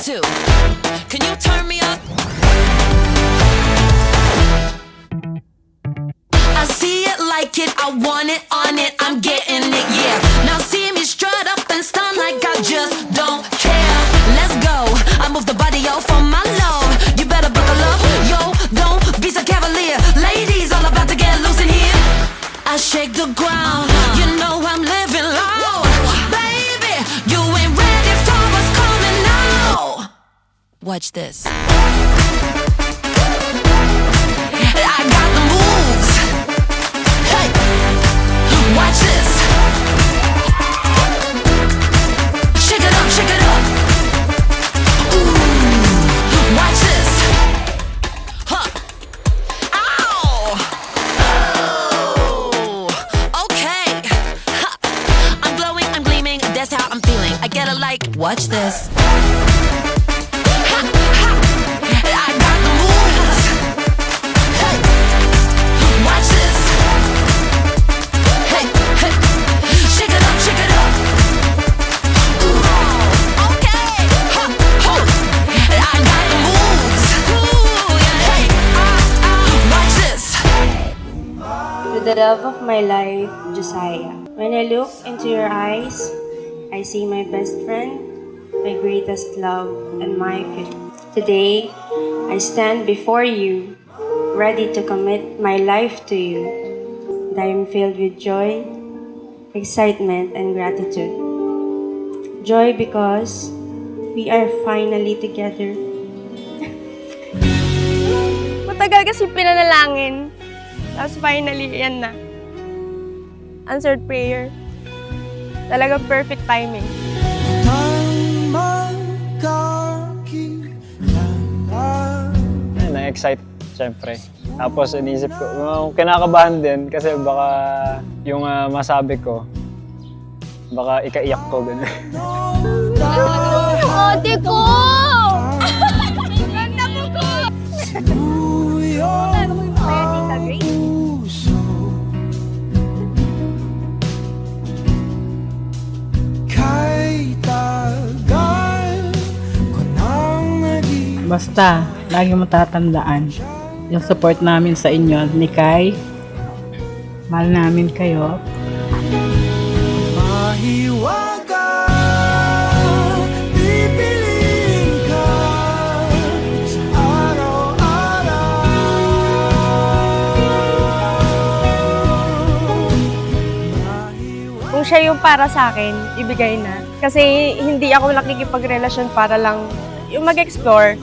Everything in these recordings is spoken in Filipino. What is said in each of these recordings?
too. Can you turn me up? I see it, like it, I want it, on it, I'm getting it, yeah. Now see me strut up and stun like I just don't care. Let's go, I move the body, yo, for my love. You better buckle up, yo, don't be so cavalier. Ladies, all about to get loose in here. I shake the ground, you know I'm living low. Baby, you ain't ready for what's coming now. Watch this. I got the moves. Hey, watch this. Shake it up, shake it up. Ooh, watch this. Huh. Ow. Oh, okay. Ha. I'm glowing, I'm gleaming, that's how I'm feeling. I get a like, watch this. Ha, ha. I got the moves. Hey, watch this. Hey, hey. Shake it up, shake it up. Ooh, okay. Ha, ho. I got the moves. Ooh, yeah. Hey, watch this. To the love of my life, Josiah. When I look into your eyes, I see my best friend, my greatest love, and my future. Today, I stand before you, ready to commit my life to you. And I am filled with joy, excitement, and gratitude. Joy because we are finally together. Matagal kasi pinanalangin. Tapos finally, yan na. Answered prayer. Talagang perfect timing. Na-excite, syempre. Tapos inisip ko, kinakabahan din kasi baka yung masabi ko, baka ikaiyak ko, gano'n. Ate ko! Ang napo ko! Ano mo yung prayer, Tita Grace? Basta, lagi mo tatandaan yung support namin sa inyo ni Kai. Mahal namin kayo. Mahiwaga, pipiliin ka sa araw-araw. Kung siya yung para sa akin, ibigay na. Kasi hindi ako nakikipagrelasyon para lang yung mag-explore.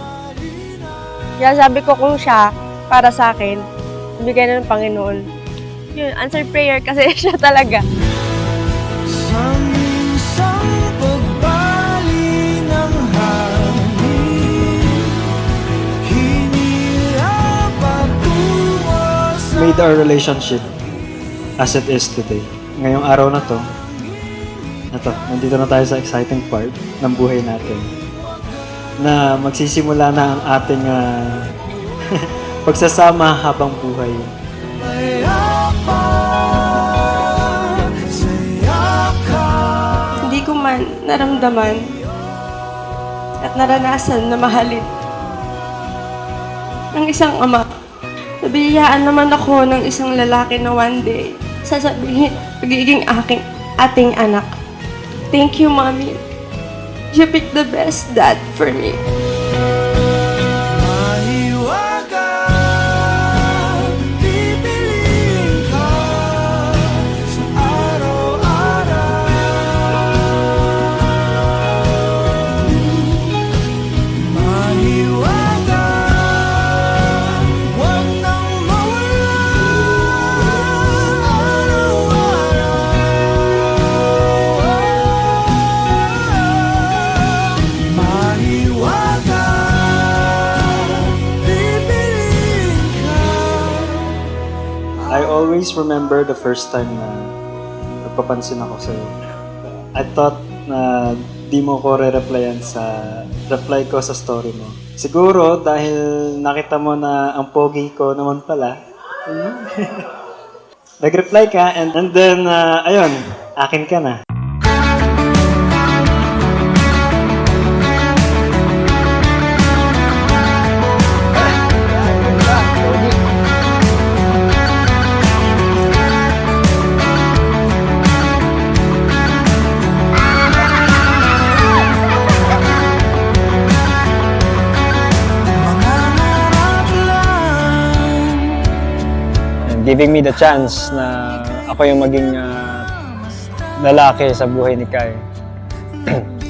Kaya sabi ko kung siya para sa akin, ibigay na ng Panginoon. Yun, answered prayer kasi siya talaga. Sa minsang pagbali ng hangin, hinila patungo sa Made our relationship as it is today. Ngayong araw na to, nandito na tayo sa exciting part ng buhay natin. Na magsisimula na ang ating pagsasama habang buhay. Hindi ko man naramdaman at naranasan na mahalin ng isang ama. Nabiyayaan naman ako ng isang lalaki na one day sasabihin, pagiging ating anak. Thank you, Mommy. You picked the best dad for me. mahiwaga, pipiliin ka sa araw-araw. Mahiwaga, huwag nang mawala araw-araw. Mahiwaga, pipiliin ka. I always remember the first time na nagpapansin ako sa'yo. I thought na di mo ko re-replyan sa reply ko sa story mo. Siguro dahil nakita mo na ang pogi ko naman pala. Nag-reply ka and then ayun, akin ka na. Mangarap lang. And giving me the chance na ako yung maging lalaki sa buhay ni Kai.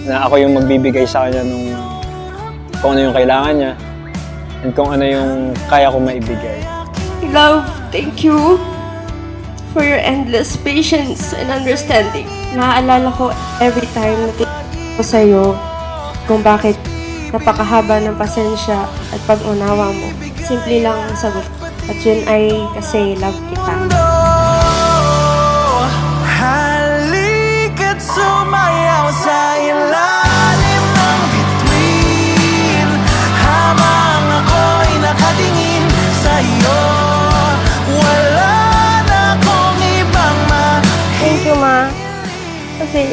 Na ako yung magbibigay sa kanya nung kung ano yung kailangan niya and kung ano yung kaya ko maibigay. Love, thank you for your endless patience and understanding. Naaalala ko every time na ko sa'yo kung bakit napakahaba ng pasensya at pag-unawa mo. Simple lang ang sagot. At yun ay kasi love kita. Halika't sumayaw sa ilalim ng bituin habang ako'y nakatingin sa'yo. Wala na akong ibang Thank you, Ma. Kasi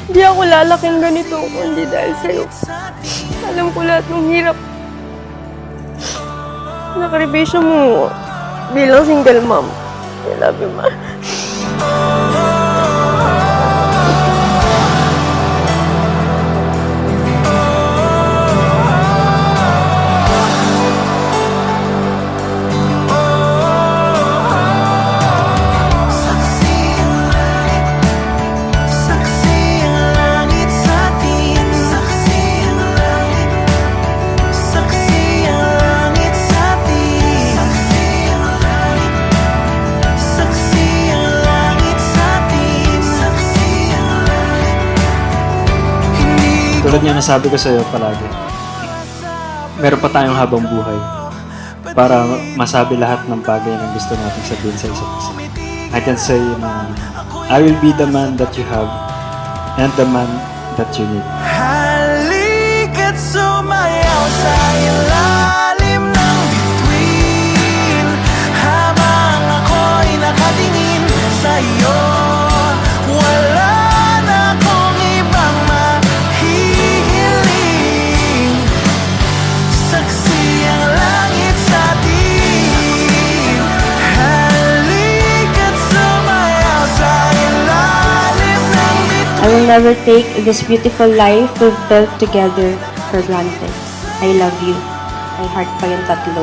hindi ako lalaking ganito kundi dahil sa'yo. Alam ko lahat ng hirap. Nakaripisyo mo bilang single mom. I love you, Ma. Saksi ang langit sa atin. Saksi ang langit. Saksi ang langit sa atin. Saksi ang langit sa atin. Saksi ang langit. Hindi Tulad nga nasabi ko sa'yo palagi, meron pa tayong habang buhay para masabi lahat ng bagay na gusto natin sabihin sa isa't isa. I can say na I will be the man that you have and the man that you need. halika't sumayaw sa ilalim ng bituin habang ako'y nakatingin sa'yo. Wala na akong ibang mahihiling. Saksi ang langit sa atin. Halika't sumayaw sa ilalim ng bituin. I will never take this beautiful life we've built together for granted. I love you. May heart pa yung tatlo.